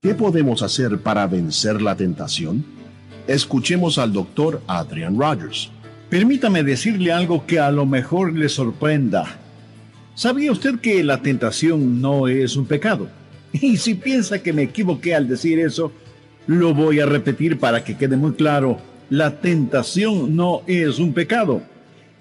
¿Qué podemos hacer para vencer la tentación? Escuchemos al doctor Adrian Rogers. Permítame decirle algo que a lo mejor le sorprenda. ¿Sabía usted que la tentación no es un pecado? Y si piensa que me equivoqué al decir eso, lo voy a repetir para que quede muy claro. La tentación no es un pecado.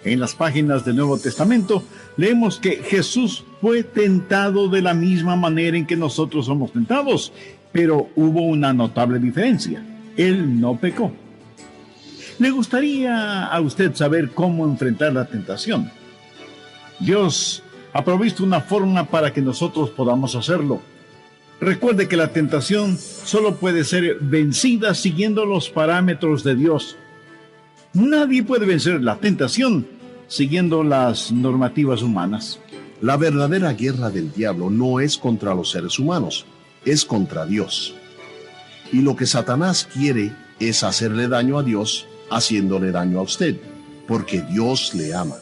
En las páginas del Nuevo Testamento leemos que Jesús fue tentado de la misma manera en que nosotros somos tentados, pero hubo una notable diferencia. Él no pecó. ¿Le gustaría a usted saber cómo enfrentar la tentación? Dios ha provisto una forma para que nosotros podamos hacerlo. Recuerde que la tentación solo puede ser vencida siguiendo los parámetros de Dios. Nadie puede vencer la tentación siguiendo las normativas humanas. La verdadera guerra del diablo no es contra los seres humanos, es contra Dios. Y lo que Satanás quiere es hacerle daño a Dios, haciéndole daño a usted, porque Dios le ama.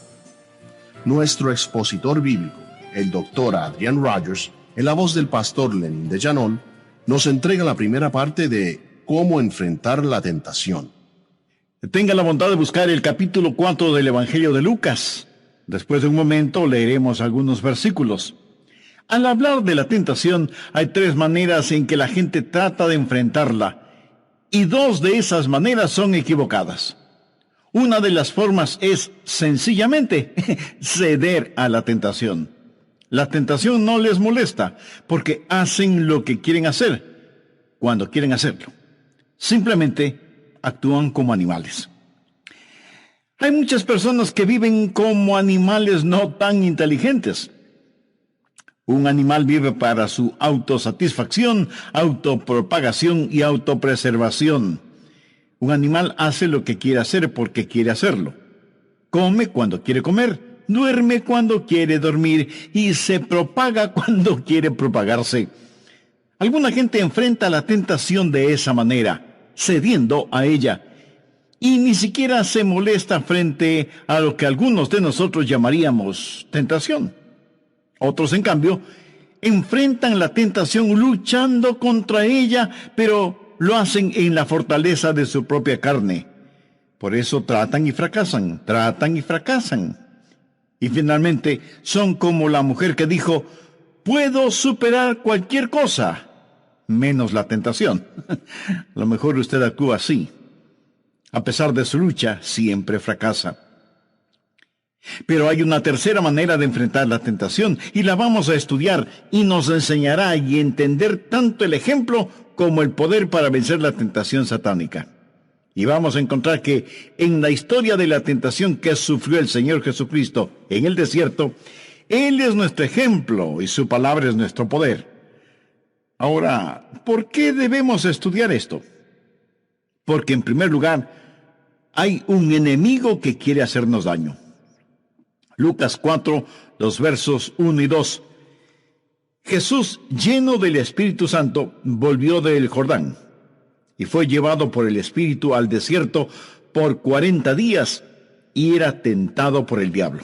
Nuestro expositor bíblico, el doctor Adrian Rogers, en la voz del pastor Lenin de Llanón, nos entrega la primera parte de cómo enfrentar la tentación. Tenga la bondad de buscar el capítulo 4 del Evangelio de Lucas. Después de un momento leeremos algunos versículos. Al hablar de la tentación, hay 3 maneras en que la gente trata de enfrentarla, y 2 de esas maneras son equivocadas. Una de las formas es sencillamente ceder a la tentación. La tentación no les molesta, porque hacen lo que quieren hacer, cuando quieren hacerlo. Simplemente actúan como animales. Hay muchas personas que viven como animales no tan inteligentes. Un animal vive para su autosatisfacción, autopropagación y autopreservación. Un animal hace lo que quiere hacer porque quiere hacerlo. Come cuando quiere comer, duerme cuando quiere dormir y se propaga cuando quiere propagarse. Alguna gente enfrenta la tentación de esa manera, cediendo a ella, y ni siquiera se molesta frente a lo que algunos de nosotros llamaríamos tentación. Otros, en cambio, enfrentan la tentación luchando contra ella, pero lo hacen en la fortaleza de su propia carne. Por eso tratan y fracasan, Y finalmente son como la mujer que dijo: puedo superar cualquier cosa, menos la tentación. A lo mejor usted actúa así. A pesar de su lucha, siempre fracasa. Pero hay una tercera manera de enfrentar la tentación, y la vamos a estudiar, y nos enseñará y entender tanto el ejemplo como el poder para vencer la tentación satánica. Y vamos a encontrar que en la historia de la tentación que sufrió el Señor Jesucristo en el desierto, Él es nuestro ejemplo y su palabra es nuestro poder. Ahora, ¿por qué debemos estudiar esto? Porque en primer lugar, hay un enemigo que quiere hacernos daño. Lucas 4, los versos 1 y 2. Jesús, lleno del Espíritu Santo, volvió del Jordán y fue llevado por el Espíritu al desierto por 40 días y era tentado por el diablo.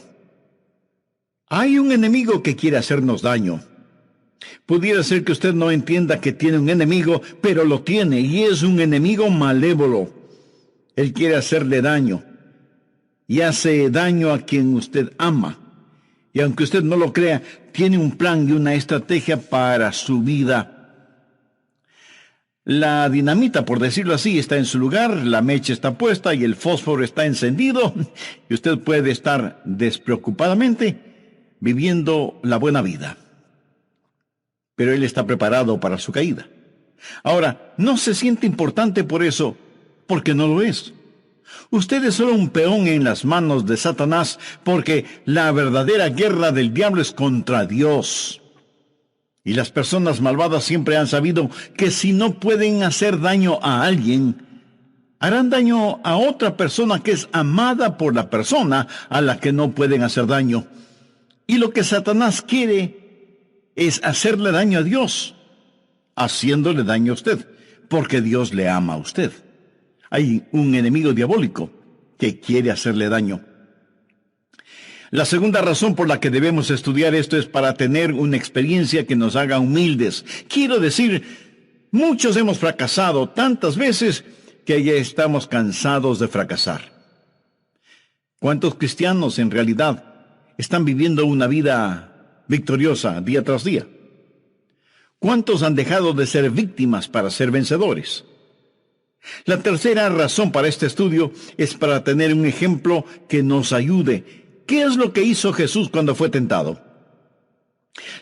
Hay un enemigo que quiere hacernos daño. Pudiera ser que usted no entienda que tiene un enemigo, pero lo tiene, y es un enemigo malévolo. Él quiere hacerle daño, y hace daño a quien usted ama. Y aunque usted no lo crea, tiene un plan y una estrategia para su vida. La dinamita, por decirlo así, está en su lugar, la mecha está puesta y el fósforo está encendido, y usted puede estar despreocupadamente viviendo la buena vida. Pero él está preparado para su caída. Ahora, no se siente importante por eso, porque no lo es. Usted es solo un peón en las manos de Satanás, porque la verdadera guerra del diablo es contra Dios. Y las personas malvadas siempre han sabido que si no pueden hacer daño a alguien, harán daño a otra persona que es amada por la persona a la que no pueden hacer daño. Y lo que Satanás quiere es hacerle daño a Dios, haciéndole daño a usted, porque Dios le ama a usted. Hay un enemigo diabólico que quiere hacerle daño. La segunda razón por la que debemos estudiar esto es para tener una experiencia que nos haga humildes. Quiero decir, Muchos hemos fracasado tantas veces que ya estamos cansados de fracasar. ¿Cuántos cristianos en realidad están viviendo una vida victoriosa día tras día? ¿Cuántos han dejado de ser víctimas para ser vencedores? La tercera razón para este estudio es para tener un ejemplo que nos ayude. ¿Qué es lo que hizo Jesús cuando fue tentado?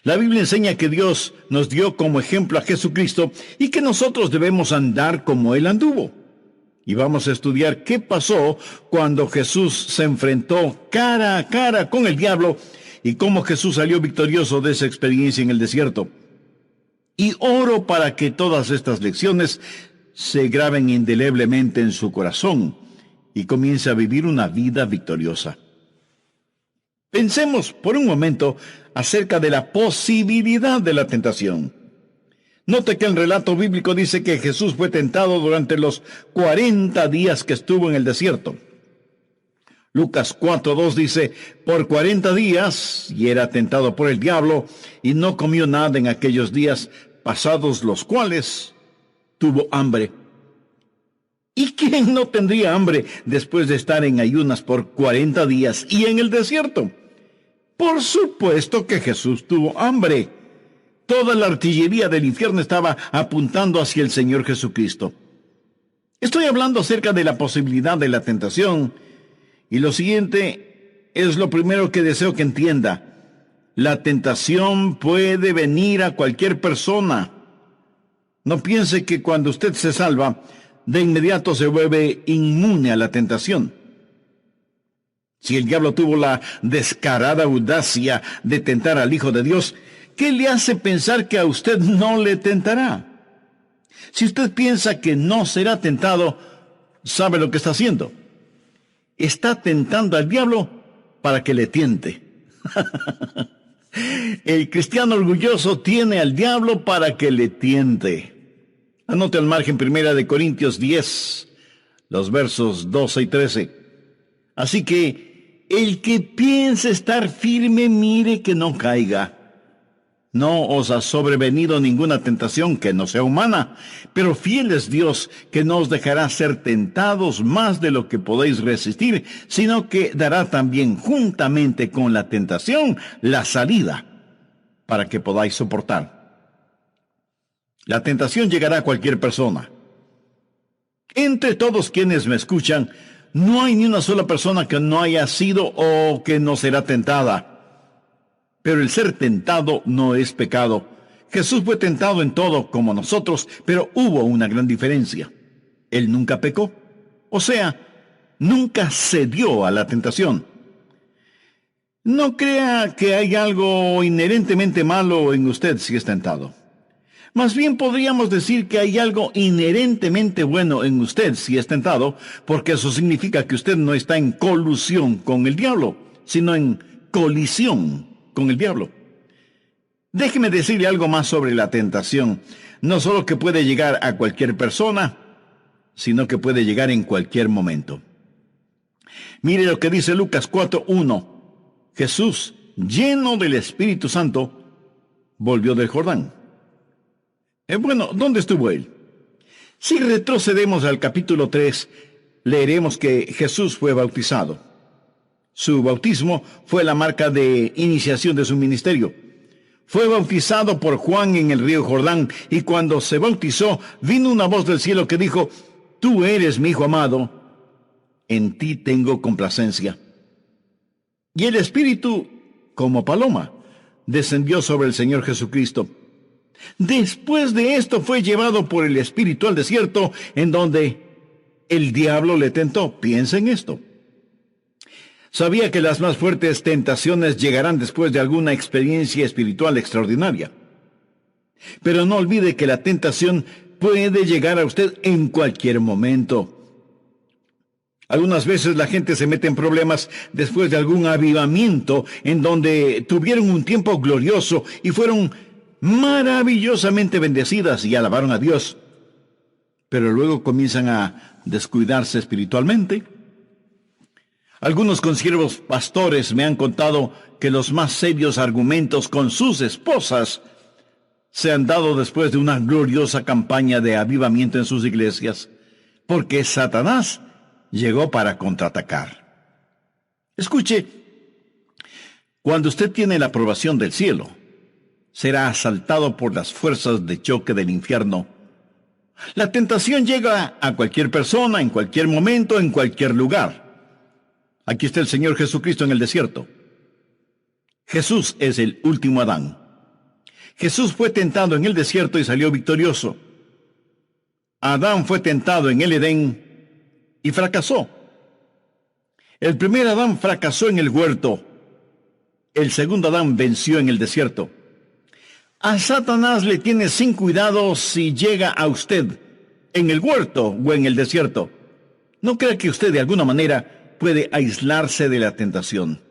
La Biblia enseña que Dios nos dio como ejemplo a Jesucristo y que nosotros debemos andar como Él anduvo. Y vamos a estudiar qué pasó cuando Jesús se enfrentó cara a cara con el diablo y cómo Jesús salió victorioso de esa experiencia en el desierto. Y oro para que todas estas lecciones se graben indeleblemente en su corazón y comience a vivir una vida victoriosa. Pensemos por un momento acerca de la posibilidad de la tentación. Note que el relato bíblico dice que Jesús fue tentado durante los 40 días que estuvo en el desierto. Lucas 4:2 dice, por 40 días, y era tentado por el diablo, y no comió nada en aquellos días, pasados los cuales tuvo hambre. ¿Y quién no tendría hambre después de estar en ayunas por 40 días y en el desierto? Por supuesto que Jesús tuvo hambre. Toda la artillería del infierno estaba apuntando hacia el Señor Jesucristo. Estoy hablando acerca de la posibilidad de la tentación, y lo siguiente es lo primero que deseo que entienda. La tentación puede venir a cualquier persona. No piense que cuando usted se salva, de inmediato se vuelve inmune a la tentación. Si el diablo tuvo la descarada audacia de tentar al Hijo de Dios, ¿qué le hace pensar que a usted no le tentará? Si usted piensa que no será tentado, ¿sabe lo que está haciendo? Está tentando al diablo para que le tiente. El cristiano orgulloso tiene al diablo para que le tiente. Anote al margen 1 Corintios 10, los versos 12 y 13. Así que el que piense estar firme, mire que no caiga. No os ha sobrevenido ninguna tentación que no sea humana, pero fiel es Dios, que no os dejará ser tentados más de lo que podéis resistir, sino que dará también juntamente con la tentación la salida, para que podáis soportar. La tentación llegará a cualquier persona. Entre todos quienes me escuchan, no hay ni una sola persona que no haya sido o que no será tentada. Pero el ser tentado no es pecado. Jesús fue tentado en todo como nosotros, pero hubo una gran diferencia. Él nunca pecó. O sea, nunca cedió a la tentación. No crea que hay algo inherentemente malo en usted si es tentado. Más bien podríamos decir que hay algo inherentemente bueno en usted si es tentado, porque eso significa que usted no está en colusión con el diablo, sino en colisión con el diablo. Déjeme decirle algo más sobre la tentación. No solo que puede llegar a cualquier persona, sino que puede llegar en cualquier momento. Mire lo que dice Lucas 4:1. Jesús, lleno del Espíritu Santo, volvió del Jordán. Bueno, ¿dónde estuvo él? Si retrocedemos al capítulo 3, leeremos que Jesús fue bautizado. Su bautismo fue la marca de iniciación de su ministerio. Fue bautizado por Juan en el río Jordán, y cuando se bautizó, vino una voz del cielo que dijo, tú eres mi Hijo amado, en ti tengo complacencia. Y el Espíritu, como paloma, descendió sobre el Señor Jesucristo. Después de esto fue llevado por el Espíritu al desierto, en donde el diablo le tentó. Piensa en esto. Sabía que las más fuertes tentaciones llegarán después de alguna experiencia espiritual extraordinaria. Pero no olvide que la tentación puede llegar a usted en cualquier momento. Algunas veces la gente se mete en problemas después de algún avivamiento en donde tuvieron un tiempo glorioso y fueron maravillosamente bendecidas y alabaron a Dios, pero luego comienzan a descuidarse espiritualmente. Algunos consiervos pastores me han contado que los más serios argumentos con sus esposas se han dado después de una gloriosa campaña de avivamiento en sus iglesias, porque Satanás llegó para contraatacar. Escuche, cuando usted tiene la aprobación del cielo, será asaltado por las fuerzas de choque del infierno. La tentación llega a cualquier persona, en cualquier momento, en cualquier lugar. Aquí está el Señor Jesucristo en el desierto. Jesús es el último Adán. Jesús fue tentado en el desierto y salió victorioso. Adán fue tentado en el Edén y fracasó. El primer Adán fracasó en el huerto. El segundo Adán venció en el desierto. A Satanás le tiene sin cuidado si llega a usted en el huerto o en el desierto. No crea que usted de alguna manera puede aislarse de la tentación.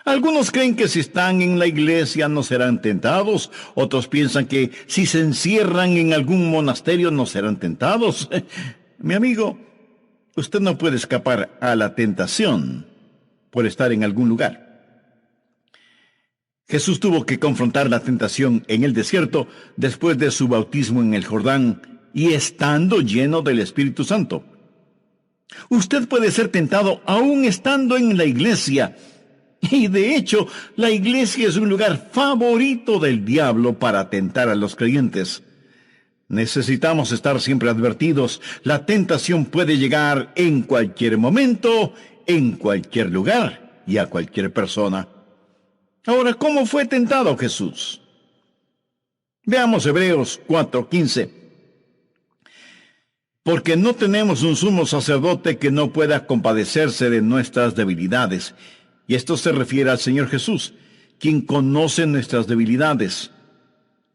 Algunos creen que si están en la iglesia no serán tentados. Otros piensan que si se encierran en algún monasterio no serán tentados. Mi amigo, usted no puede escapar a la tentación por estar en algún lugar. Jesús tuvo que confrontar la tentación en el desierto después de su bautismo en el Jordán y estando lleno del Espíritu Santo. Usted puede ser tentado aún estando en la iglesia. Y de hecho, la iglesia es un lugar favorito del diablo para tentar a los creyentes. Necesitamos estar siempre advertidos. La tentación puede llegar en cualquier momento, en cualquier lugar y a cualquier persona. Ahora, ¿cómo fue tentado Jesús? Veamos Hebreos 4:15. Porque no tenemos un sumo sacerdote que no pueda compadecerse de nuestras debilidades. Y esto se refiere al Señor Jesús, quien conoce nuestras debilidades.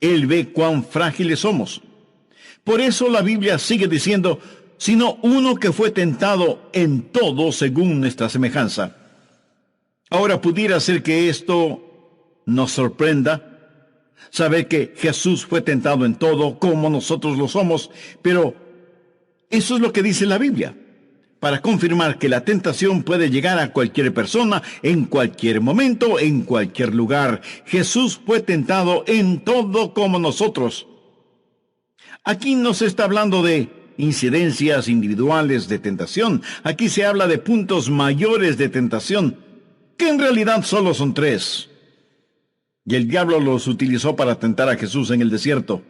Él ve cuán frágiles somos. Por eso la Biblia sigue diciendo, sino uno que fue tentado en todo según nuestra semejanza. Ahora pudiera ser que esto nos sorprenda, saber que Jesús fue tentado en todo como nosotros lo somos, pero eso es lo que dice la Biblia, para confirmar que la tentación puede llegar a cualquier persona, en cualquier momento, en cualquier lugar. Jesús fue tentado en todo como nosotros. Aquí no se está hablando de incidencias individuales de tentación. Aquí se habla de puntos mayores de tentación, que en realidad solo son 3. Y el diablo los utilizó para tentar a Jesús en el desierto.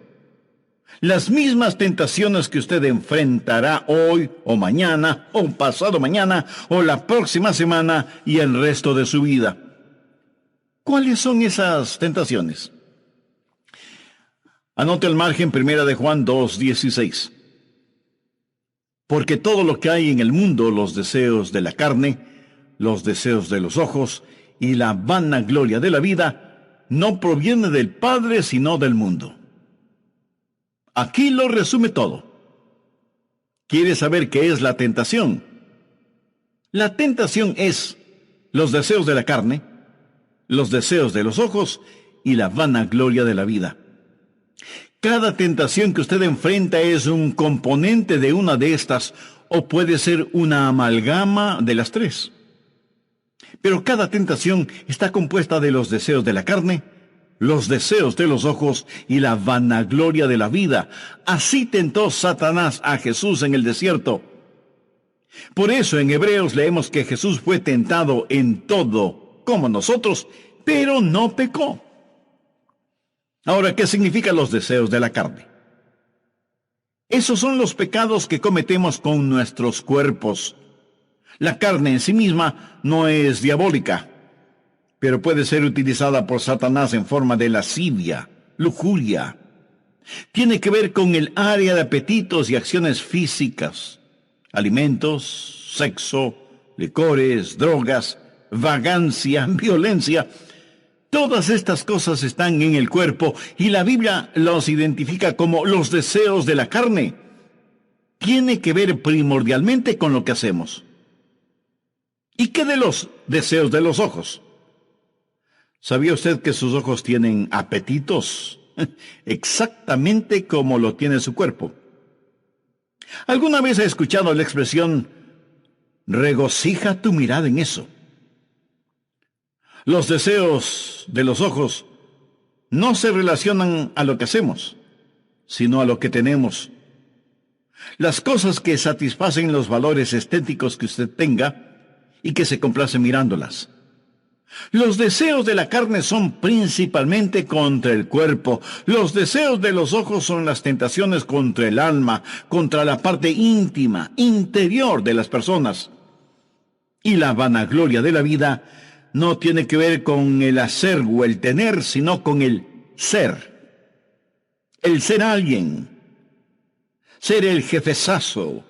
Las mismas tentaciones que usted enfrentará hoy o mañana o pasado mañana o la próxima semana y el resto de su vida. ¿Cuáles son esas tentaciones? Anote al margen 1 de Juan 2:16. Porque todo lo que hay en el mundo, los deseos de la carne, los deseos de los ojos y la vanagloria de la vida, no proviene del Padre sino del mundo. Aquí lo resume todo. ¿Quiere saber qué es la tentación? La tentación es los deseos de la carne, los deseos de los ojos y la vanagloria de la vida. Cada tentación que usted enfrenta es un componente de una de estas, o puede ser una amalgama de las 3. Pero cada tentación está compuesta de los deseos de la carne, los deseos de los ojos y la vanagloria de la vida. Así tentó Satanás a Jesús en el desierto. Por eso en Hebreos leemos que Jesús fue tentado en todo, como nosotros, pero no pecó. Ahora, ¿qué significan los deseos de la carne? Esos son los pecados que cometemos con nuestros cuerpos. La carne en sí misma no es diabólica, pero puede ser utilizada por Satanás en forma de lascivia, lujuria. Tiene que ver con el área de apetitos y acciones físicas, alimentos, sexo, licores, drogas, vagancia, violencia. Todas estas cosas están en el cuerpo y la Biblia los identifica como los deseos de la carne. Tiene que ver primordialmente con lo que hacemos. ¿Y qué de los deseos de los ojos? ¿Sabía usted que sus ojos tienen apetitos? Exactamente como lo tiene su cuerpo. ¿Alguna vez ha escuchado la expresión, regocija tu mirada en eso? Los deseos de los ojos no se relacionan a lo que hacemos, sino a lo que tenemos. Las cosas que satisfacen los valores estéticos que usted tenga y que se complace mirándolas. Los deseos de la carne son principalmente contra el cuerpo. Los deseos de los ojos son las tentaciones contra el alma, contra la parte íntima, interior de las personas. Y la vanagloria de la vida no tiene que ver con el hacer o el tener, sino con el ser. El ser alguien. Ser el jefezazo,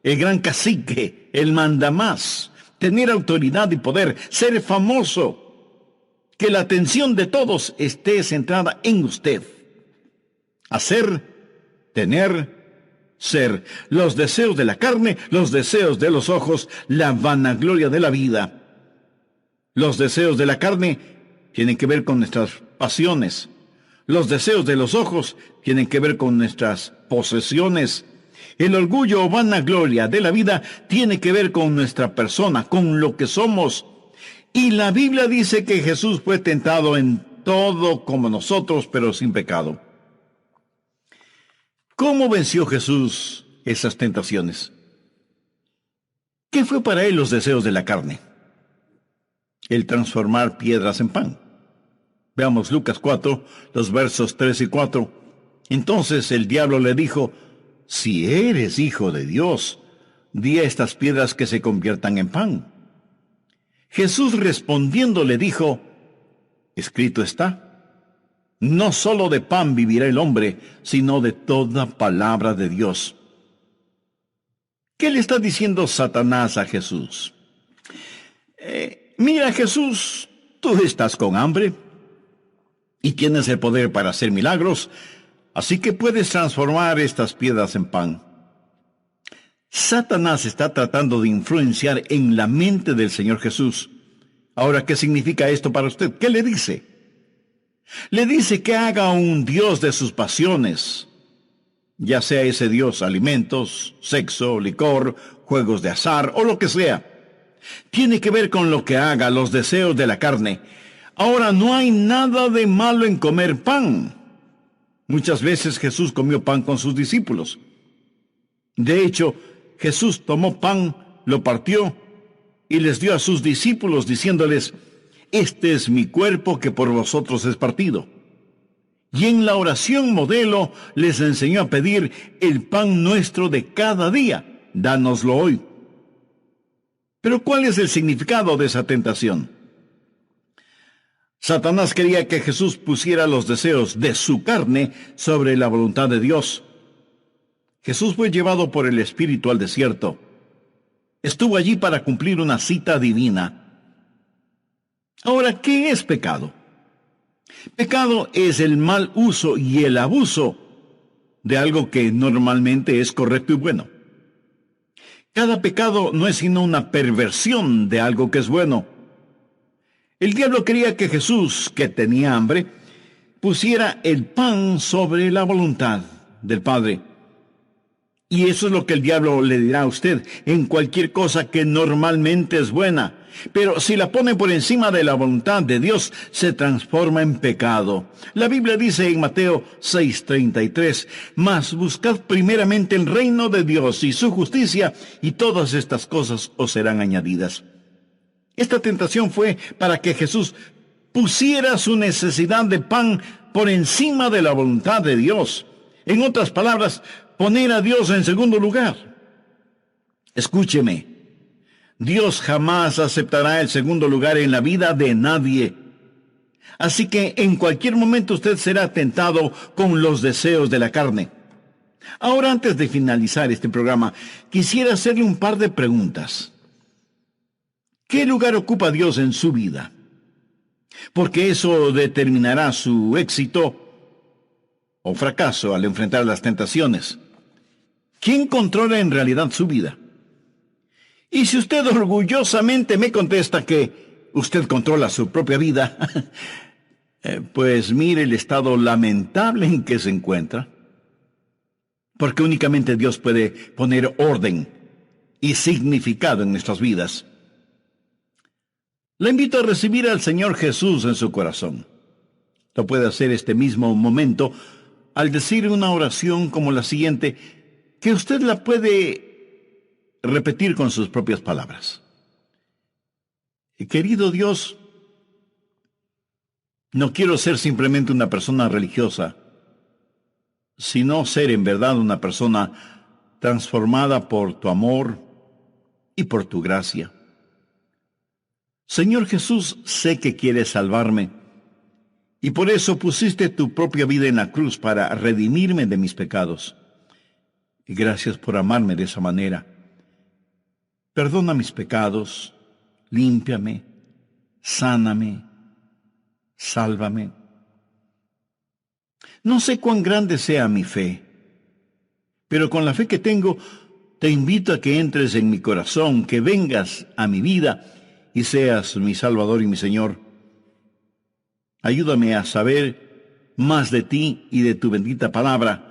el gran cacique, el mandamás. Tener autoridad y poder, ser famoso, que la atención de todos esté centrada en usted. Hacer, tener, ser. Los deseos de la carne, los deseos de los ojos, la vanagloria de la vida. Los deseos de la carne tienen que ver con nuestras pasiones. Los deseos de los ojos tienen que ver con nuestras posesiones. El orgullo o vanagloria de la vida tiene que ver con nuestra persona, con lo que somos. Y la Biblia dice que Jesús fue tentado en todo como nosotros, pero sin pecado. ¿Cómo venció Jesús esas tentaciones? ¿Qué fue para él los deseos de la carne? El transformar piedras en pan. Veamos Lucas 4, los versos 3 y 4. Entonces el diablo le dijo: si eres hijo de Dios, di a estas piedras que se conviertan en pan. Jesús respondiendo le dijo: escrito está, no solo de pan vivirá el hombre, sino de toda palabra de Dios. ¿Qué le está diciendo Satanás a Jesús? Mira, Jesús, tú estás con hambre y tienes el poder para hacer milagros, así que puedes transformar estas piedras en pan. Satanás está tratando de influenciar en la mente del Señor Jesús. Ahora, ¿qué significa esto para usted? ¿Qué le dice? Le dice que haga un Dios de sus pasiones, ya sea ese Dios alimentos, sexo, licor, juegos de azar o lo que sea. Tiene que ver con lo que haga, los deseos de la carne. Ahora, no hay nada de malo en comer pan. Muchas veces Jesús comió pan con sus discípulos. De hecho, Jesús tomó pan, lo partió y les dio a sus discípulos diciéndoles: este es mi cuerpo que por vosotros es partido. Y en la oración modelo les enseñó a pedir: el pan nuestro de cada día, dánoslo hoy. Pero ¿cuál es el significado de esa tentación? Satanás quería que Jesús pusiera los deseos de su carne sobre la voluntad de Dios. Jesús fue llevado por el Espíritu al desierto. Estuvo allí para cumplir una cita divina. Ahora, ¿qué es pecado? Pecado es el mal uso y el abuso de algo que normalmente es correcto y bueno. Cada pecado no es sino una perversión de algo que es bueno. El diablo quería que Jesús, que tenía hambre, pusiera el pan sobre la voluntad del Padre. Y eso es lo que el diablo le dirá a usted en cualquier cosa que normalmente es buena. Pero si la pone por encima de la voluntad de Dios, se transforma en pecado. La Biblia dice en Mateo 6:33, mas buscad primeramente el reino de Dios y su justicia, y todas estas cosas os serán añadidas. Esta tentación fue para que Jesús pusiera su necesidad de pan por encima de la voluntad de Dios. En otras palabras, poner a Dios en segundo lugar. Escúcheme, Dios jamás aceptará el segundo lugar en la vida de nadie. Así que en cualquier momento usted será tentado con los deseos de la carne. Ahora, antes de finalizar este programa, quisiera hacerle un par de preguntas. ¿Qué lugar ocupa Dios en su vida? Porque eso determinará su éxito o fracaso al enfrentar las tentaciones. ¿Quién controla en realidad su vida? Y si usted orgullosamente me contesta que usted controla su propia vida, pues mire el estado lamentable en que se encuentra. Porque únicamente Dios puede poner orden y significado en nuestras vidas. Le invito a recibir al Señor Jesús en su corazón. Lo puede hacer este mismo momento al decir una oración como la siguiente, que usted la puede repetir con sus propias palabras. Querido Dios, no quiero ser simplemente una persona religiosa, sino ser en verdad una persona transformada por tu amor y por tu gracia. Señor Jesús, sé que quieres salvarme, y por eso pusiste tu propia vida en la cruz para redimirme de mis pecados. Y gracias por amarme de esa manera. Perdona mis pecados, límpiame, sáname, sálvame. No sé cuán grande sea mi fe, pero con la fe que tengo, te invito a que entres en mi corazón, que vengas a mi vida y seas mi Salvador y mi Señor. Ayúdame a saber más de ti y de tu bendita palabra,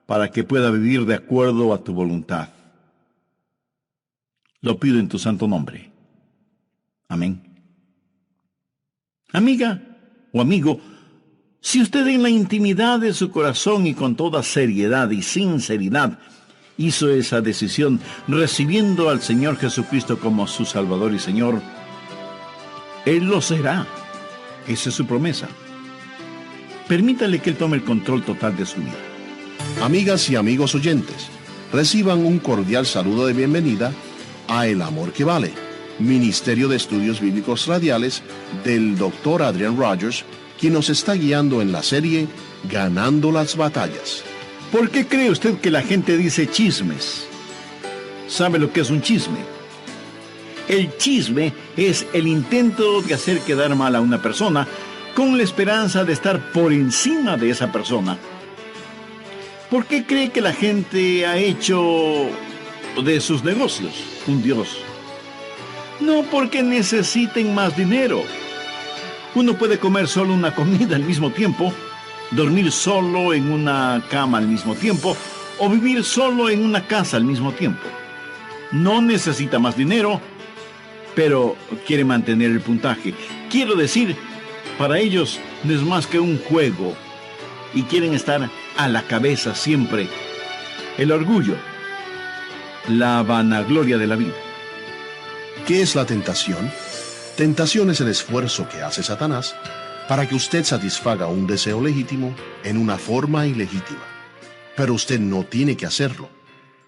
para que pueda vivir de acuerdo a tu voluntad. Lo pido en tu santo nombre. Amén. Amiga o amigo, si usted en la intimidad de su corazón y con toda seriedad y sinceridad hizo esa decisión, recibiendo al Señor Jesucristo como su Salvador y Señor, Él lo será. Esa es su promesa. Permítale que Él tome el control total de su vida. Amigas y amigos oyentes, reciban un cordial saludo de bienvenida a El Amor que Vale, Ministerio de Estudios Bíblicos Radiales del Dr. Adrian Rogers, quien nos está guiando en la serie Ganando las Batallas. ¿Por qué cree usted que la gente dice chismes? ¿Sabe lo que es un chisme? El chisme es el intento de hacer quedar mal a una persona con la esperanza de estar por encima de esa persona. ¿Por qué cree que la gente ha hecho de sus negocios un dios? No porque necesiten más dinero. Uno puede comer solo una comida al mismo tiempo, dormir solo en una cama al mismo tiempo, o vivir solo en una casa al mismo tiempo. No necesita más dinero, pero quiere mantener el puntaje. Quiero decir, para ellos no es más que un juego, y quieren estar a la cabeza siempre. El orgullo, la vanagloria de la vida. ¿Qué es la tentación? Tentación es el esfuerzo que hace Satanás para que usted satisfaga un deseo legítimo en una forma ilegítima. Pero usted no tiene que hacerlo.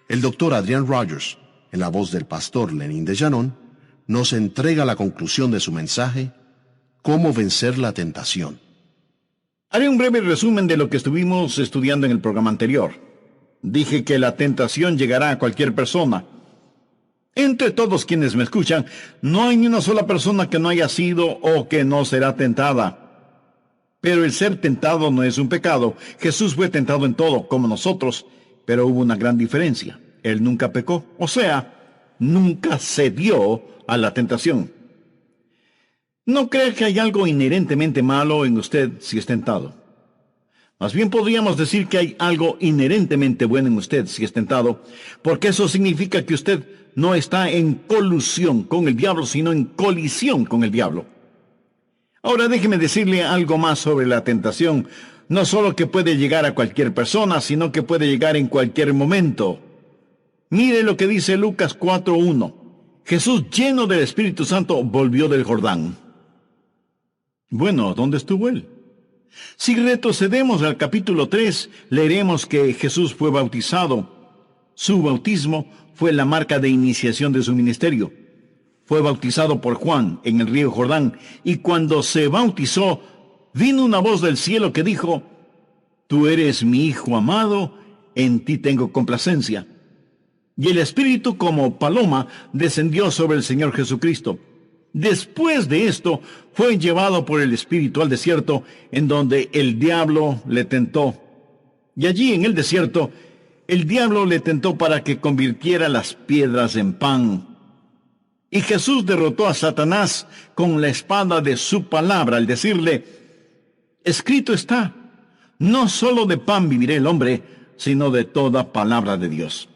El Dr. Adrian Rogers, en la voz del pastor Lenin de Llanón, nos entrega la conclusión de su mensaje, Cómo vencer la tentación. Haré un breve resumen de lo que estuvimos estudiando en el programa anterior. Dije que la tentación llegará a cualquier persona. Entre todos quienes me escuchan, no hay ni una sola persona que no haya sido o que no será tentada. Pero el ser tentado no es un pecado. Jesús fue tentado en todo, como nosotros, pero hubo una gran diferencia. Él nunca pecó, o sea, nunca cedió a la tentación. No crea que hay algo inherentemente malo en usted si es tentado. Más bien podríamos decir que hay algo inherentemente bueno en usted si es tentado, porque eso significa que usted no está en colusión con el diablo, sino en colisión con el diablo. Ahora déjeme decirle algo más sobre la tentación. No solo que puede llegar a cualquier persona, sino que puede llegar en cualquier momento. Mire lo que dice Lucas 4:1. Jesús, lleno del Espíritu Santo, volvió del Jordán. Bueno, ¿dónde estuvo él? Si retrocedemos al capítulo 3, leeremos que Jesús fue bautizado. Su bautismo fue la marca de iniciación de su ministerio. Fue bautizado por Juan en el río Jordán, y cuando se bautizó, vino una voz del cielo que dijo, «Tú eres mi Hijo amado, en ti tengo complacencia». Y el Espíritu como paloma descendió sobre el Señor Jesucristo. Después de esto, fue llevado por el Espíritu al desierto, en donde el diablo le tentó. Y allí en el desierto, el diablo le tentó para que convirtiera las piedras en pan. Y Jesús derrotó a Satanás con la espada de su palabra, al decirle, escrito está, no solo de pan vivirá el hombre, sino de toda palabra de Dios.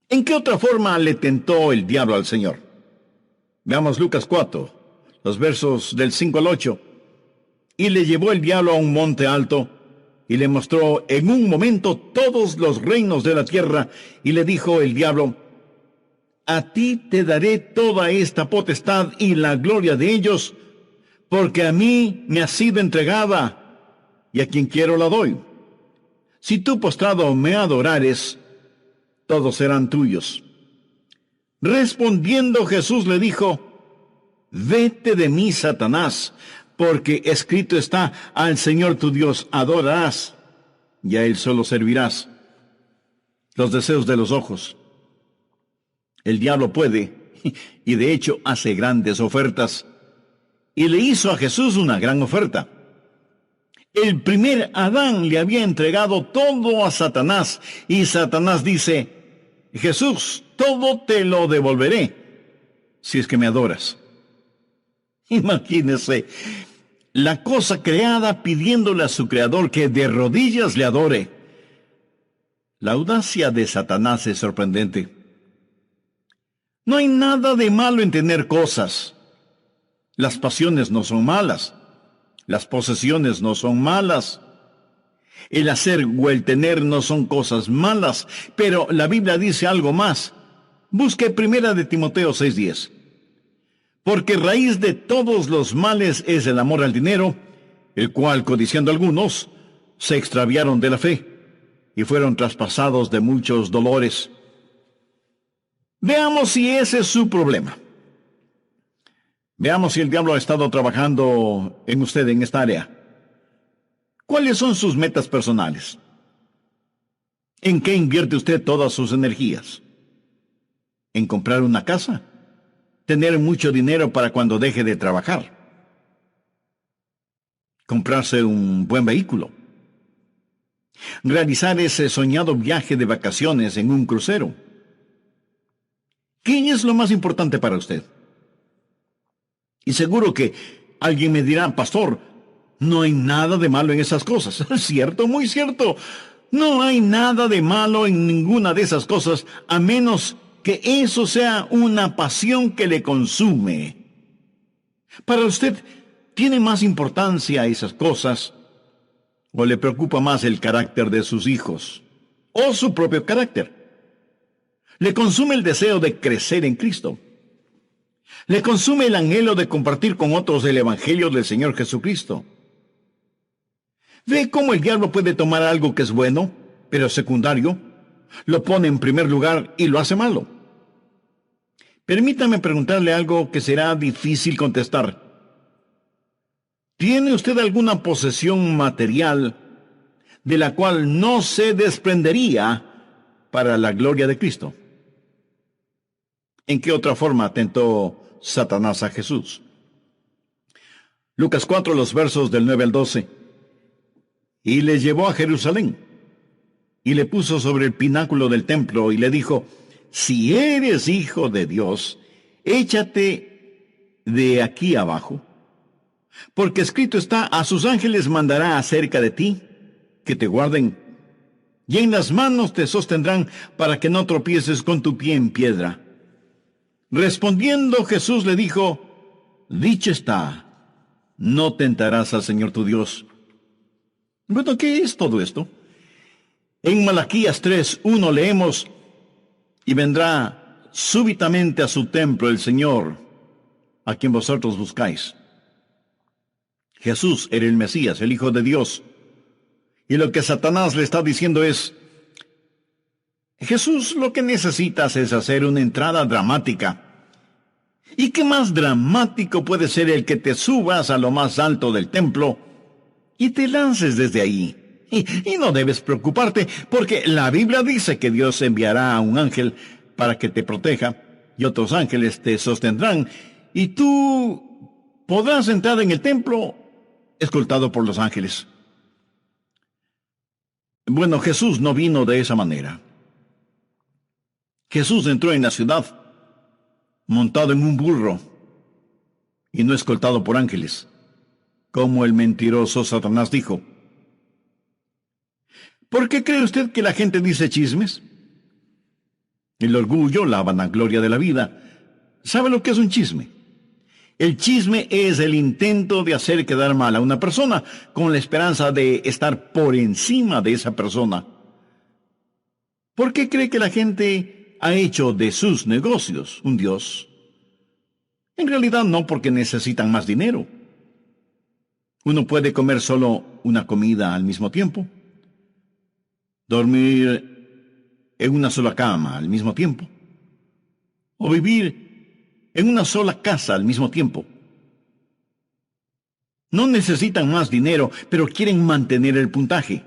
¿En qué otra forma le tentó el diablo al Señor? Veamos Lucas 4, los versos del 5 al 8. y le llevó el diablo a un monte alto, y le mostró en un momento todos los reinos de la tierra, y le dijo el diablo: a ti te daré toda esta potestad y la gloria de ellos, porque a mí me ha sido entregada, y a quien quiero la doy. Si tú postrado me adorares, todos serán tuyos. Respondiendo Jesús le dijo: vete de mí, Satanás, porque escrito está: al Señor tu Dios adorarás, y a Él solo servirás. Los deseos de los ojos. El diablo puede, y de hecho hace grandes ofertas, y le hizo a Jesús una gran oferta. El primer Adán le había entregado todo a Satanás, y Satanás dice: Jesús, todo te lo devolveré, si es que me adoras. Imagínese, la cosa creada pidiéndole a su creador que de rodillas le adore. La audacia de Satanás es sorprendente. No hay nada de malo en tener cosas. Las pasiones no son malas. Las posesiones no son malas. El hacer o el tener no son cosas malas. Pero la Biblia dice algo más. Busque 1 de Timoteo 6:10. Porque raíz de todos los males es el amor al dinero, el cual, codiciando algunos, se extraviaron de la fe y fueron traspasados de muchos dolores. Veamos si ese es su problema. Veamos si el diablo ha estado trabajando en usted en esta área. ¿Cuáles son sus metas personales? ¿En qué invierte usted todas sus energías? ¿En comprar una casa? ¿Tener mucho dinero para cuando deje de trabajar? ¿Comprarse un buen vehículo? ¿Realizar ese soñado viaje de vacaciones en un crucero? ¿Qué es lo más importante para usted? Y seguro que alguien me dirá: pastor, no hay nada de malo en esas cosas. Cierto, muy cierto. No hay nada de malo en ninguna de esas cosas, a menos que eso sea una pasión que le consume. Para usted, ¿tiene más importancia esas cosas? ¿O le preocupa más el carácter de sus hijos? ¿O su propio carácter? Le consume el deseo de crecer en Cristo. Le consume el anhelo de compartir con otros el Evangelio del Señor Jesucristo. ¿Ve cómo el diablo puede tomar algo que es bueno, pero secundario, lo pone en primer lugar y lo hace malo? Permítame preguntarle algo que será difícil contestar. ¿Tiene usted alguna posesión material de la cual no se desprendería para la gloria de Cristo? ¿En qué otra forma tentó Satanás a Jesús? Lucas 4, los versos del 9 al 12. Y le llevó a Jerusalén, y le puso sobre el pináculo del templo, y le dijo: si eres hijo de Dios, échate de aquí abajo, porque escrito está: a sus ángeles mandará acerca de ti, que te guarden, y en las manos te sostendrán, para que no tropieces con tu pie en piedra. Respondiendo Jesús le dijo: dicho está, no tentarás al Señor tu Dios. Bueno, ¿qué es todo esto? En Malaquías 3:1 leemos: y vendrá súbitamente a su templo el Señor, a quien vosotros buscáis. Jesús era el Mesías, el Hijo de Dios. Y lo que Satanás le está diciendo es: Jesús, lo que necesitas es hacer una entrada dramática. ¿Y qué más dramático puede ser el que te subas a lo más alto del templo y te lances desde ahí? Y no debes preocuparte, porque la Biblia dice que Dios enviará a un ángel para que te proteja, y otros ángeles te sostendrán, y tú podrás entrar en el templo escoltado por los ángeles. Bueno, Jesús no vino de esa manera. Jesús entró en la ciudad montado en un burro y no escoltado por ángeles, como el mentiroso Satanás dijo. ¿Por qué cree usted que la gente dice chismes? El orgullo, la vanagloria de la vida. ¿Sabe lo que es un chisme? El chisme es el intento de hacer quedar mal a una persona con la esperanza de estar por encima de esa persona. ¿Por qué cree que la gente ha hecho de sus negocios un Dios? En realidad no, porque necesitan más dinero. Uno puede comer solo una comida al mismo tiempo, dormir en una sola cama al mismo tiempo, o vivir en una sola casa al mismo tiempo. No necesitan más dinero, pero quieren mantener el puntaje.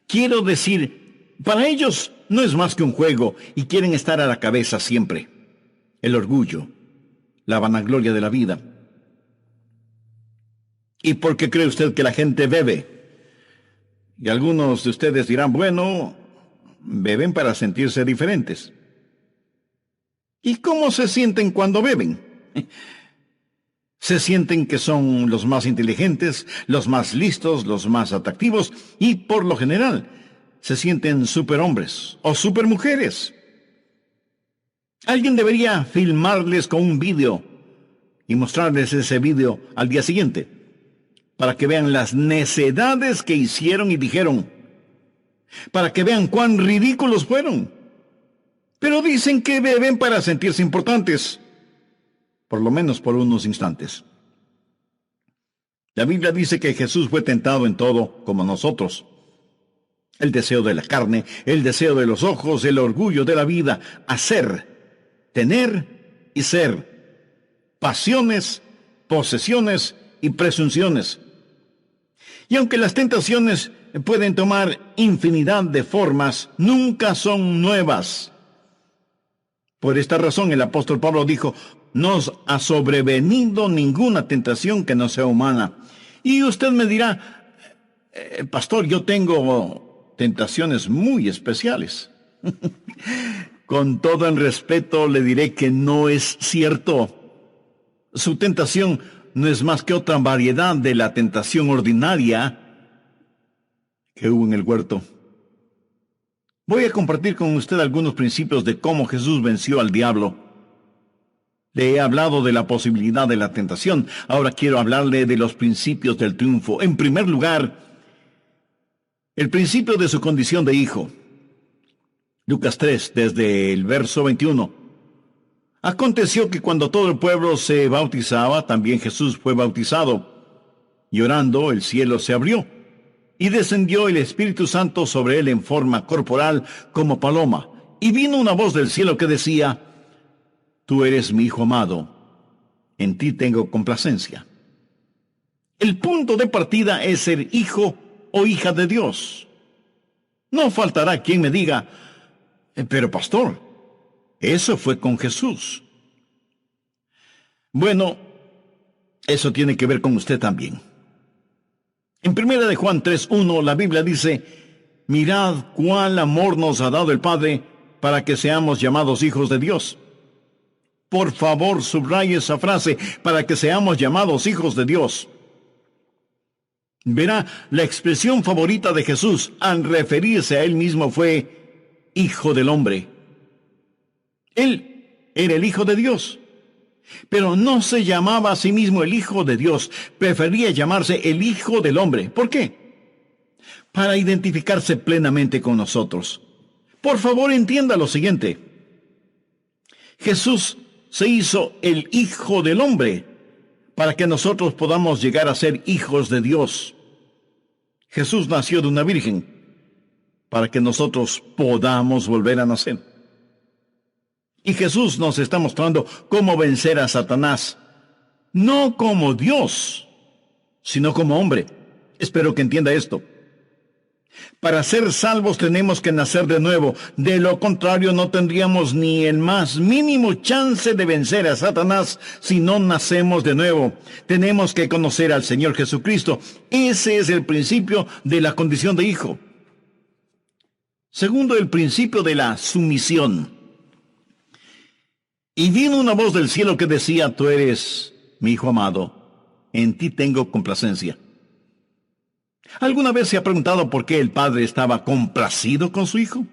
Quiero decir, para ellos no es más que un juego y quieren estar a la cabeza siempre. El orgullo, la vanagloria de la vida. ¿Y por qué cree usted que la gente bebe? Y algunos de ustedes dirán, bueno, beben para sentirse diferentes. ¿Y cómo se sienten cuando beben? Se sienten que son los más inteligentes, los más listos, los más atractivos y, por lo general, se sienten superhombres o supermujeres. Alguien debería filmarles con un vídeo y mostrarles ese vídeo al día siguiente para que vean las necedades que hicieron y dijeron, para que vean cuán ridículos fueron. Pero dicen que beben para sentirse importantes, por lo menos por unos instantes. La Biblia dice que Jesús fue tentado en todo como nosotros. El deseo de la carne, el deseo de los ojos, el orgullo de la vida, hacer, tener y ser, pasiones, posesiones y presunciones. Y aunque las tentaciones pueden tomar infinidad de formas, nunca son nuevas. Por esta razón el apóstol Pablo dijo, no os ha sobrevenido ninguna tentación que no sea humana. Y usted me dirá, pastor, yo tengo tentaciones muy especiales. Con todo el respeto le diré que no es cierto. Su tentación no es más que otra variedad de la tentación ordinaria que hubo en el huerto. Voy a compartir con usted algunos principios de cómo Jesús venció al diablo. Le he hablado de la posibilidad de la tentación. Ahora quiero hablarle de los principios del triunfo. En primer lugar, el principio de su condición de hijo. Lucas 3, desde el verso 21. Aconteció que cuando todo el pueblo se bautizaba, también Jesús fue bautizado. Y orando, el cielo se abrió. Y descendió el Espíritu Santo sobre él en forma corporal como paloma. Y vino una voz del cielo que decía, Tú eres mi Hijo amado, en ti tengo complacencia. El punto de partida es ser hijo o hija de Dios. No faltará quien me diga, pero pastor, eso fue con Jesús. Bueno, eso tiene que ver con usted también. En 1 de Juan 3:1 la Biblia dice, mirad cuál amor nos ha dado el Padre para que seamos llamados hijos de Dios. Por favor, subraye esa frase, para que seamos llamados hijos de Dios. Verá, la expresión favorita de Jesús al referirse a él mismo fue Hijo del Hombre. Él era el Hijo de Dios, pero no se llamaba a sí mismo el Hijo de Dios, prefería llamarse el Hijo del Hombre. ¿Por qué? Para identificarse plenamente con nosotros. Por favor, entienda lo siguiente. Jesús se hizo el Hijo del Hombre para que nosotros podamos llegar a ser hijos de Dios. Jesús nació de una virgen para que nosotros podamos volver a nacer. Y Jesús nos está mostrando cómo vencer a Satanás, no como Dios, sino como hombre. Espero que entienda esto. Para ser salvos tenemos que nacer de nuevo. De lo contrario, no tendríamos ni el más mínimo chance de vencer a Satanás si no nacemos de nuevo. Tenemos que conocer al Señor Jesucristo. Ese es el principio de la condición de hijo. Segundo, el principio de la sumisión. Y vino una voz del cielo que decía, tú eres mi Hijo amado, en ti tengo complacencia. ¿Alguna vez se ha preguntado por qué el Padre estaba complacido con su Hijo?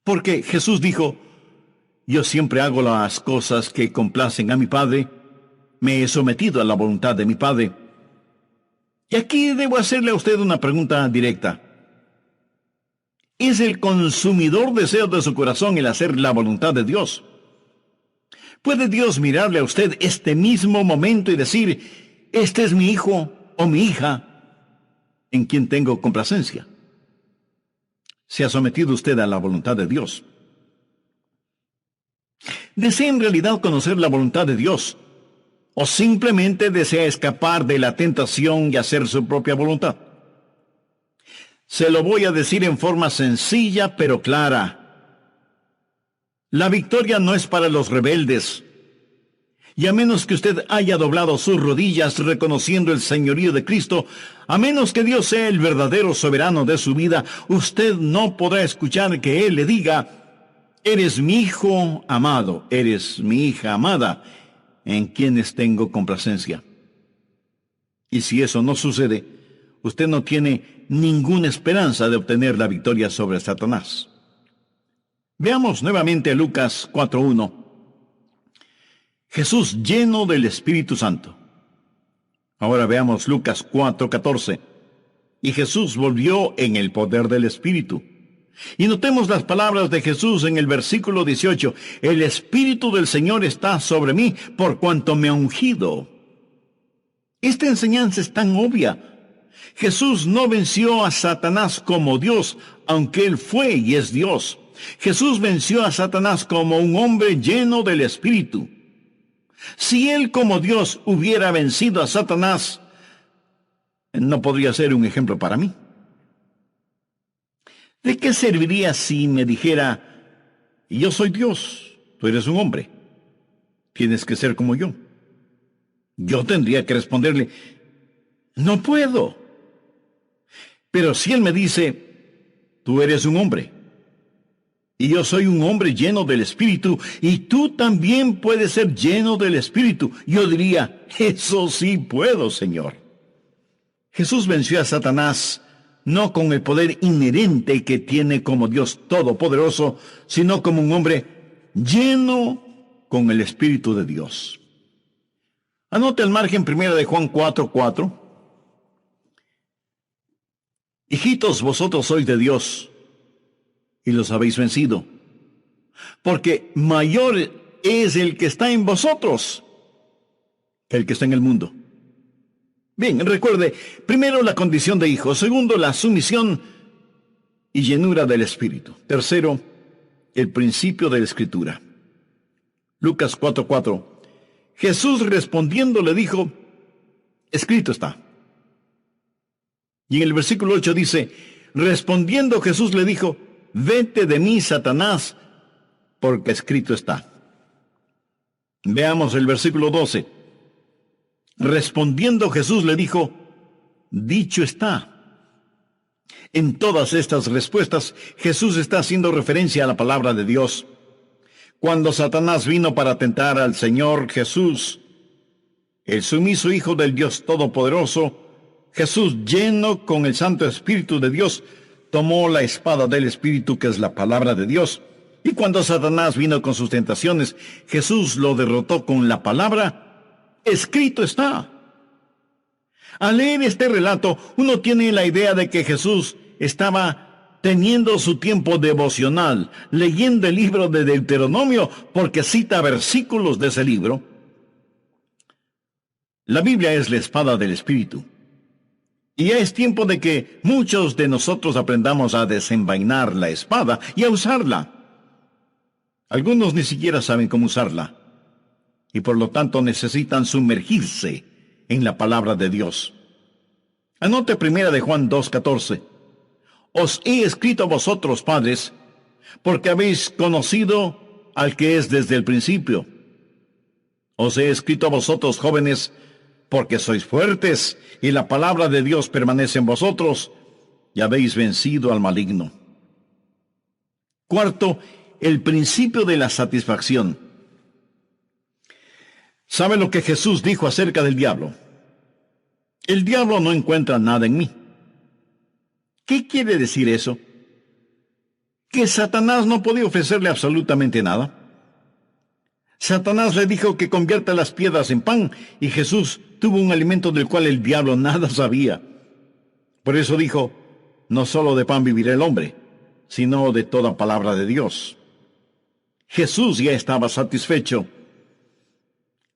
Porque Jesús dijo, yo siempre hago las cosas que complacen a mi Padre, me he sometido a la voluntad de mi Padre. Y aquí debo hacerle a usted una pregunta directa. ¿Es el consumidor deseo de su corazón el hacer la voluntad de Dios? ¿Puede Dios mirarle a usted este mismo momento y decir, este es mi hijo o mi hija en quien tengo complacencia? ¿Se ha sometido usted a la voluntad de Dios? ¿Desea en realidad conocer la voluntad de Dios? ¿O simplemente desea escapar de la tentación y hacer su propia voluntad? Se lo voy a decir en forma sencilla pero clara. La victoria no es para los rebeldes. Y a menos que usted haya doblado sus rodillas reconociendo el señorío de Cristo, a menos que Dios sea el verdadero soberano de su vida, usted no podrá escuchar que Él le diga, eres mi hijo amado, eres mi hija amada, en quienes tengo complacencia. Y si eso no sucede, usted no tiene ninguna esperanza de obtener la victoria sobre Satanás. Veamos nuevamente Lucas 4:1. Jesús lleno del Espíritu Santo. Ahora veamos Lucas 4:14. Y Jesús volvió en el poder del Espíritu. Y notemos las palabras de Jesús en el versículo 18. El Espíritu del Señor está sobre mí, por cuanto me ha ungido. Esta enseñanza es tan obvia. Jesús no venció a Satanás como Dios, aunque Él fue y es Dios. Jesús venció a Satanás como un hombre lleno del Espíritu. Si Él como Dios hubiera vencido a Satanás, no podría ser un ejemplo para mí. ¿De qué serviría si me dijera, yo soy Dios, tú eres un hombre, tienes que ser como yo? Yo tendría que responderle, no puedo. Pero si Él me dice, tú eres un hombre, y yo soy un hombre lleno del Espíritu, y tú también puedes ser lleno del Espíritu, yo diría, eso sí puedo, Señor. Jesús venció a Satanás no con el poder inherente que tiene como Dios Todopoderoso, sino como un hombre lleno con el Espíritu de Dios. Anote al margen 1 de Juan 4:4. Hijitos, vosotros sois de Dios, y los habéis vencido, porque mayor es el que está en vosotros que el que está en el mundo. Bien, recuerde, primero la condición de hijo, segundo la sumisión y llenura del Espíritu, tercero el principio de la Escritura. Lucas 4:4. Jesús respondiendo le dijo, escrito está. Y en el versículo 8 dice, respondiendo Jesús le dijo, vete de mí, Satanás, porque escrito está. Veamos el versículo 12. Respondiendo Jesús le dijo, dicho está. En todas estas respuestas, Jesús está haciendo referencia a la palabra de Dios. Cuando Satanás vino para tentar al Señor Jesús, el sumiso Hijo del Dios Todopoderoso, Jesús, lleno con el Santo Espíritu de Dios, tomó la espada del Espíritu, que es la palabra de Dios. Y cuando Satanás vino con sus tentaciones, Jesús lo derrotó con la palabra, escrito está. Al leer este relato, uno tiene la idea de que Jesús estaba teniendo su tiempo devocional, leyendo el libro de Deuteronomio, porque cita versículos de ese libro. La Biblia es la espada del Espíritu. Y ya es tiempo de que muchos de nosotros aprendamos a desenvainar la espada y a usarla. Algunos ni siquiera saben cómo usarla, y por lo tanto necesitan sumergirse en la palabra de Dios. Anote 1 de Juan 2:14. Os he escrito a vosotros, padres, porque habéis conocido al que es desde el principio. Os he escrito a vosotros, jóvenes, porque sois fuertes, y la palabra de Dios permanece en vosotros, y habéis vencido al maligno. Cuarto, el principio de la satisfacción. ¿Sabe lo que Jesús dijo acerca del diablo? El diablo no encuentra nada en mí. ¿Qué quiere decir eso? Que Satanás no podía ofrecerle absolutamente nada. Satanás le dijo que convierta las piedras en pan, y Jesús tuvo un alimento del cual el diablo nada sabía. Por eso dijo, no solo de pan vivirá el hombre, sino de toda palabra de Dios. Jesús ya estaba satisfecho.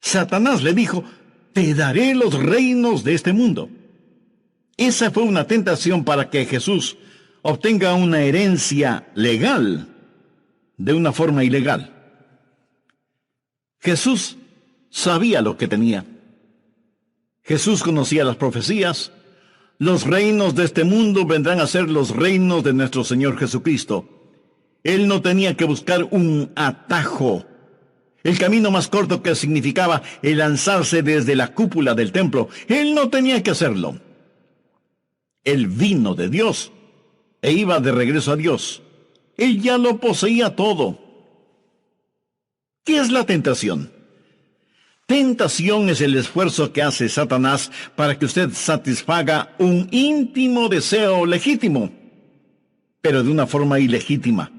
Satanás le dijo, te daré los reinos de este mundo. Esa fue una tentación para que Jesús obtenga una herencia legal de una forma ilegal. Jesús sabía lo que tenía. Jesús conocía las profecías. Los reinos de este mundo vendrán a ser los reinos de nuestro Señor Jesucristo. Él no tenía que buscar un atajo, el camino más corto que significaba el lanzarse desde la cúpula del templo. Él no tenía que hacerlo. Él vino de Dios e iba de regreso a Dios. Él ya lo poseía todo. ¿Qué es la tentación? Tentación es el esfuerzo que hace Satanás para que usted satisfaga un íntimo deseo legítimo, pero de una forma ilegítima.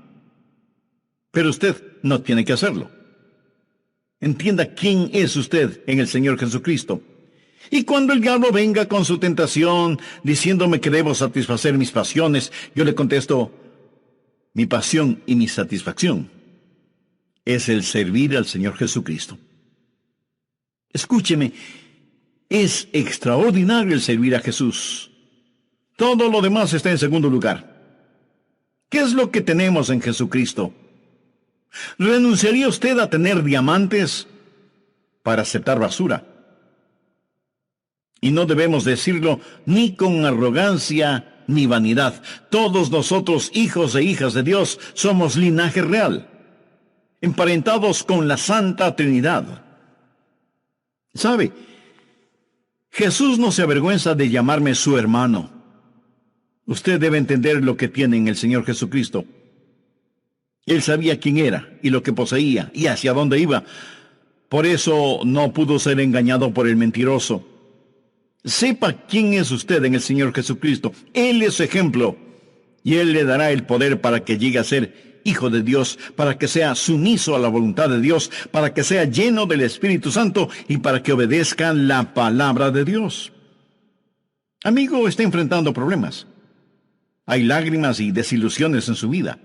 Pero usted no tiene que hacerlo. Entienda quién es usted en el Señor Jesucristo. Y cuando el diablo venga con su tentación, diciéndome que debo satisfacer mis pasiones, yo le contesto, mi pasión y mi satisfacción es el servir al Señor Jesucristo. Escúcheme, es extraordinario el servir a Jesús. Todo lo demás está en segundo lugar. ¿Qué es lo que tenemos en Jesucristo? ¿Renunciaría usted a tener diamantes para aceptar basura? Y no debemos decirlo ni con arrogancia ni vanidad. Todos nosotros, hijos e hijas de Dios, somos linaje real, emparentados con la Santa Trinidad. ¿Sabe? Jesús no se avergüenza de llamarme su hermano. Usted debe entender lo que tiene en el Señor Jesucristo. Él sabía quién era y lo que poseía y hacia dónde iba. Por eso no pudo ser engañado por el mentiroso. Sepa quién es usted en el Señor Jesucristo. Él es su ejemplo. Y Él le dará el poder para que llegue a ser hijo de Dios, para que sea sumiso a la voluntad de Dios, para que sea lleno del Espíritu Santo y para que obedezca la palabra de Dios. Amigo, está enfrentando problemas. Hay lágrimas y desilusiones en su vida.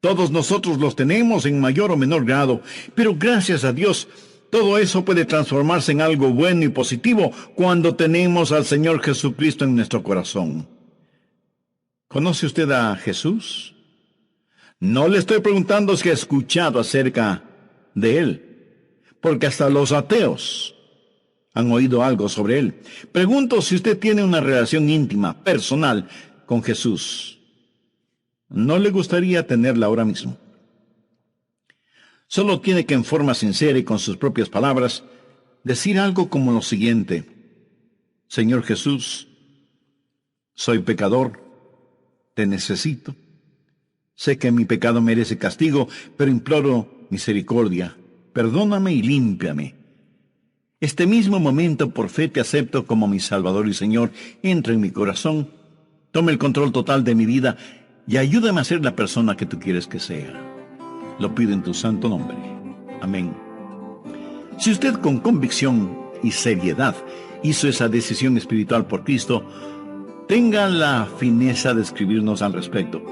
Todos nosotros los tenemos en mayor o menor grado, pero gracias a Dios, todo eso puede transformarse en algo bueno y positivo cuando tenemos al Señor Jesucristo en nuestro corazón. ¿Conoce usted a Jesús? No le estoy preguntando si ha escuchado acerca de Él, porque hasta los ateos han oído algo sobre Él. Pregunto si usted tiene una relación íntima, personal, con Jesús. ¿No le gustaría tenerla ahora mismo? Solo tiene que en forma sincera y con sus propias palabras decir algo como lo siguiente: Señor Jesús, soy pecador, te necesito. Sé que mi pecado merece castigo, pero imploro misericordia. Perdóname y límpiame. Este mismo momento por fe te acepto como mi Salvador y Señor. Entra en mi corazón, toma el control total de mi vida y ayúdame a ser la persona que tú quieres que sea. Lo pido en tu santo nombre. Amén. Si usted con convicción y seriedad hizo esa decisión espiritual por Cristo, tenga la fineza de escribirnos al respecto.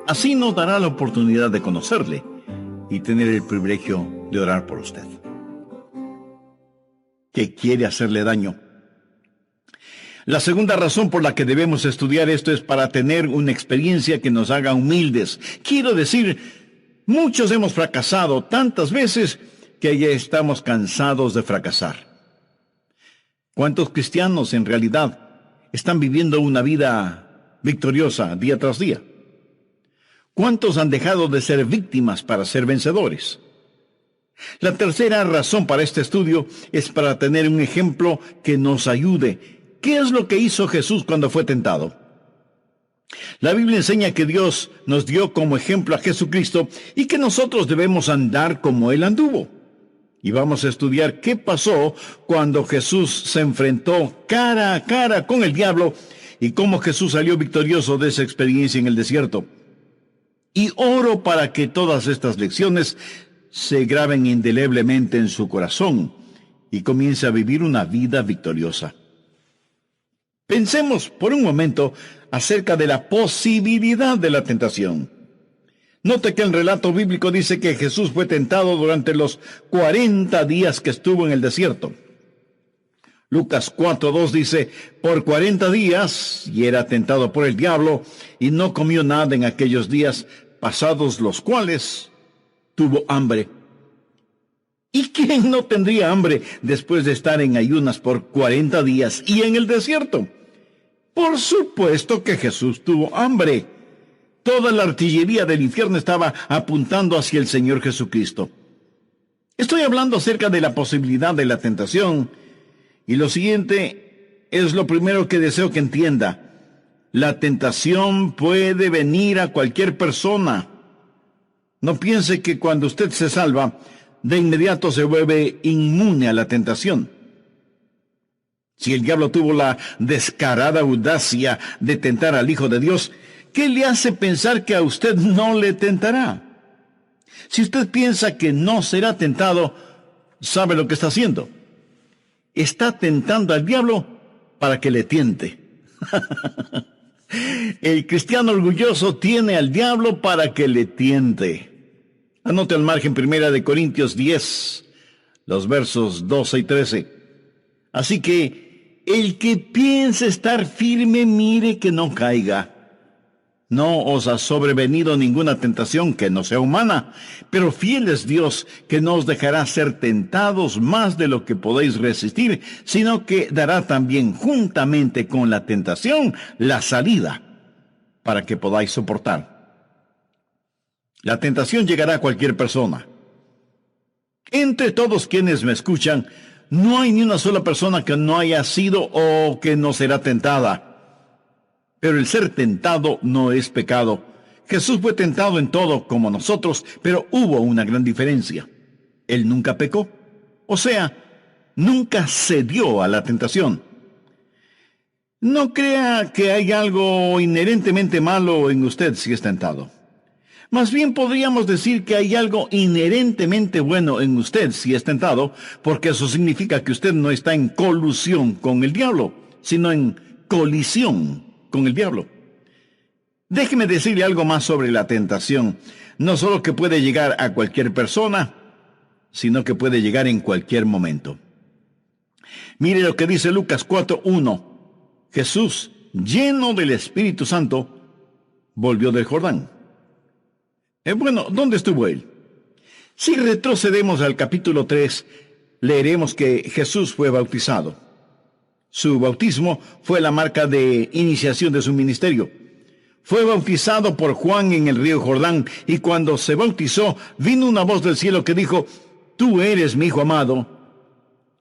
Así nos dará la oportunidad de conocerle y tener el privilegio de orar por usted. ¿Qué quiere hacerle daño? La segunda razón por la que debemos estudiar esto es para tener una experiencia que nos haga humildes. Quiero decir, muchos hemos fracasado tantas veces que ya estamos cansados de fracasar. ¿Cuántos cristianos en realidad están viviendo una vida victoriosa día tras día? ¿Cuántos han dejado de ser víctimas para ser vencedores? La tercera razón para este estudio es para tener un ejemplo que nos ayude. ¿Qué es lo que hizo Jesús cuando fue tentado? La Biblia enseña que Dios nos dio como ejemplo a Jesucristo y que nosotros debemos andar como Él anduvo. Y vamos a estudiar qué pasó cuando Jesús se enfrentó cara a cara con el diablo y cómo Jesús salió victorioso de esa experiencia en el desierto. Y oro para que todas estas lecciones se graben indeleblemente en su corazón y comience a vivir una vida victoriosa. Pensemos por un momento acerca de la posibilidad de la tentación. Note que el relato bíblico dice que Jesús fue tentado durante los 40 días que estuvo en el desierto. Lucas 4:2 dice, por 40 días, y era tentado por el diablo, y no comió nada en aquellos días, pasados los cuales tuvo hambre. ¿Y quién no tendría hambre después de estar en ayunas por 40 días y en el desierto? Por supuesto que Jesús tuvo hambre. Toda la artillería del infierno estaba apuntando hacia el Señor Jesucristo. Estoy hablando acerca de la posibilidad de la tentación, y lo siguiente es lo primero que deseo que entienda. La tentación puede venir a cualquier persona. No piense que cuando usted se salva, de inmediato se vuelve inmune a la tentación. Si el diablo tuvo la descarada audacia de tentar al Hijo de Dios, ¿qué le hace pensar que a usted no le tentará? Si usted piensa que no será tentado, ¿sabe lo que está haciendo? Está tentando al diablo para que le tiente. El cristiano orgulloso tiene al diablo para que le tiente. Anote al margen 1 Corintios 10, los versos 12 y 13. Así que el que piense estar firme, mire que no caiga. No os ha sobrevenido ninguna tentación que no sea humana, pero fiel es Dios, que no os dejará ser tentados más de lo que podéis resistir, sino que dará también juntamente con la tentación la salida, para que podáis soportar. La tentación llegará a cualquier persona. Entre todos quienes me escuchan, no hay ni una sola persona que no haya sido o que no será tentada. Pero el ser tentado no es pecado. Jesús fue tentado en todo como nosotros, pero hubo una gran diferencia. Él nunca pecó. O sea, nunca cedió a la tentación. No crea que hay algo inherentemente malo en usted si es tentado. Más bien podríamos decir que hay algo inherentemente bueno en usted si es tentado, porque eso significa que usted no está en colusión con el diablo, sino en colisión con el diablo. Déjeme decirle algo más sobre la tentación. No solo que puede llegar a cualquier persona, sino que puede llegar en cualquier momento. Mire lo que dice Lucas 4:1. Jesús, lleno del Espíritu Santo, volvió del Jordán. Bueno, ¿dónde estuvo él? Si retrocedemos al capítulo 3, leeremos que Jesús fue bautizado. Su bautismo fue la marca de iniciación de su ministerio. Fue bautizado por Juan en el río Jordán, y cuando se bautizó, vino una voz del cielo que dijo, tú eres mi Hijo amado,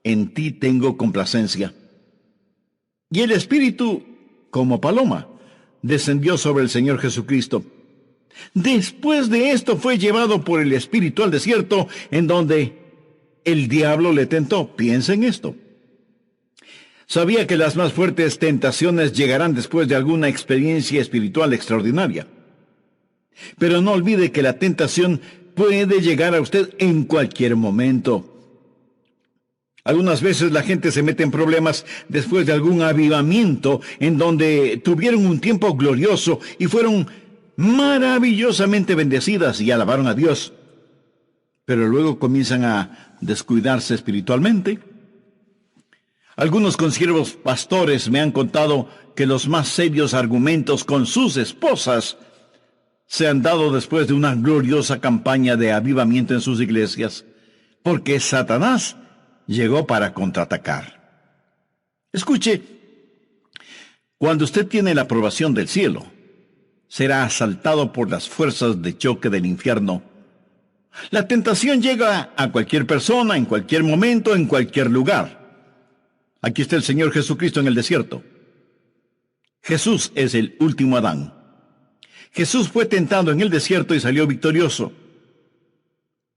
en ti tengo complacencia. Y el Espíritu, como paloma, descendió sobre el Señor Jesucristo. Después de esto fue llevado por el Espíritu al desierto, en donde el diablo le tentó. Piensa en esto. Sabía que las más fuertes tentaciones llegarán después de alguna experiencia espiritual extraordinaria. Pero no olvide que la tentación puede llegar a usted en cualquier momento. Algunas veces la gente se mete en problemas después de algún avivamiento en donde tuvieron un tiempo glorioso y fueron maravillosamente bendecidas y alabaron a Dios. Pero luego comienzan a descuidarse espiritualmente. Algunos consiervos pastores me han contado que los más serios argumentos con sus esposas se han dado después de una gloriosa campaña de avivamiento en sus iglesias, porque Satanás llegó para contraatacar. Escuche, cuando usted tiene la aprobación del cielo, será asaltado por las fuerzas de choque del infierno. La tentación llega a cualquier persona, en cualquier momento, en cualquier lugar. Aquí está el Señor Jesucristo en el desierto. Jesús es el último Adán. Jesús fue tentado en el desierto y salió victorioso.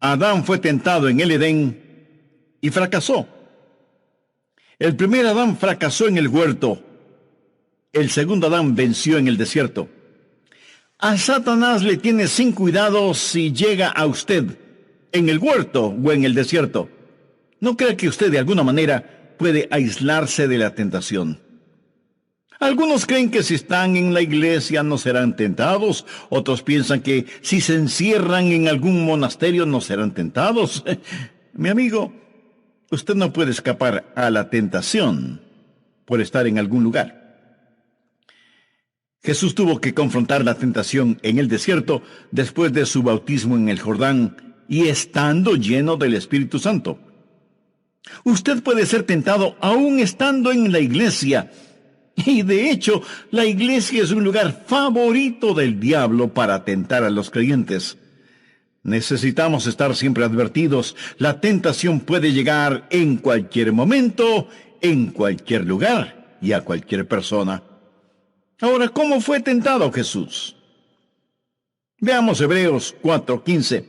Adán fue tentado en el Edén y fracasó. El primer Adán fracasó en el huerto. El segundo Adán venció en el desierto. A Satanás le tiene sin cuidado si llega a usted, en el huerto o en el desierto. No crea que usted de alguna manera puede aislarse de la tentación. Algunos creen que si están en la iglesia no serán tentados, otros piensan que si se encierran en algún monasterio no serán tentados. Mi amigo, usted no puede escapar a la tentación por estar en algún lugar. Jesús tuvo que confrontar la tentación en el desierto después de su bautismo en el Jordán y estando lleno del Espíritu Santo. Usted puede ser tentado aún estando en la iglesia. Y de hecho, la iglesia es un lugar favorito del diablo para tentar a los creyentes. Necesitamos estar siempre advertidos. La tentación puede llegar en cualquier momento, en cualquier lugar y a cualquier persona. Ahora, ¿cómo fue tentado Jesús? Veamos Hebreos 4:15.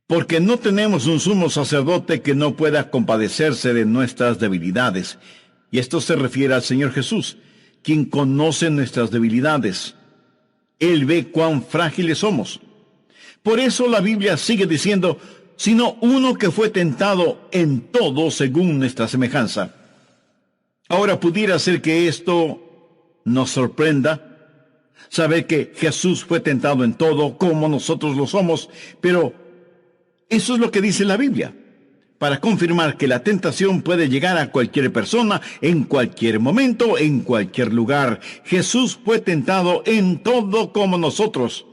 Porque no tenemos un sumo sacerdote que no pueda compadecerse de nuestras debilidades. Y esto se refiere al Señor Jesús, quien conoce nuestras debilidades. Él ve cuán frágiles somos. Por eso la Biblia sigue diciendo, sino uno que fue tentado en todo según nuestra semejanza. Ahora pudiera ser que esto nos sorprenda, saber que Jesús fue tentado en todo como nosotros lo somos, pero eso es lo que dice la Biblia, para confirmar que la tentación puede llegar a cualquier persona, en cualquier momento, en cualquier lugar. Jesús fue tentado en todo como nosotros.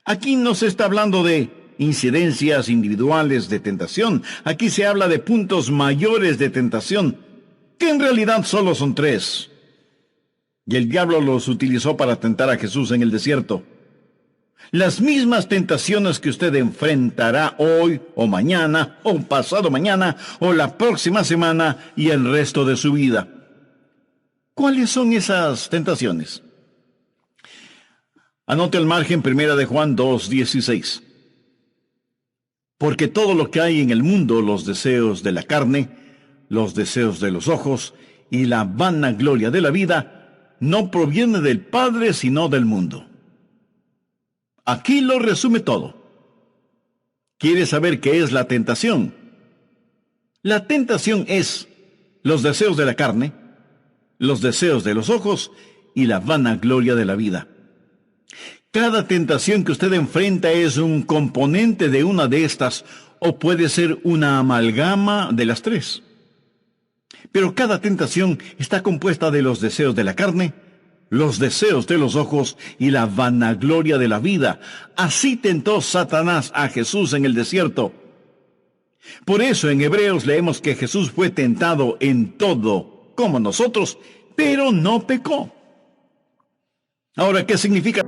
Aquí no se está hablando de incidencias individuales de tentación. Aquí se habla de puntos mayores de tentación, que en realidad solo son 3. Y el diablo los utilizó para tentar a Jesús en el desierto. Las mismas tentaciones que usted enfrentará hoy o mañana o pasado mañana o la próxima semana y el resto de su vida. ¿Cuáles son esas tentaciones? Anote al margen 1 de Juan 2:16. Porque todo lo que hay en el mundo, los deseos de la carne, los deseos de los ojos y la vanagloria de la vida, no proviene del Padre sino del mundo. Aquí lo resume todo. ¿Quiere saber qué es la tentación? La tentación es los deseos de la carne, los deseos de los ojos y la vanagloria de la vida. Cada tentación que usted enfrenta es un componente de una de estas, o puede ser una amalgama de las 3. Pero cada tentación está compuesta de los deseos de la carne, los deseos de los ojos y la vanagloria de la vida. Así tentó Satanás a Jesús en el desierto. Por eso en Hebreos leemos que Jesús fue tentado en todo, como nosotros, pero no pecó. Ahora, ¿qué significa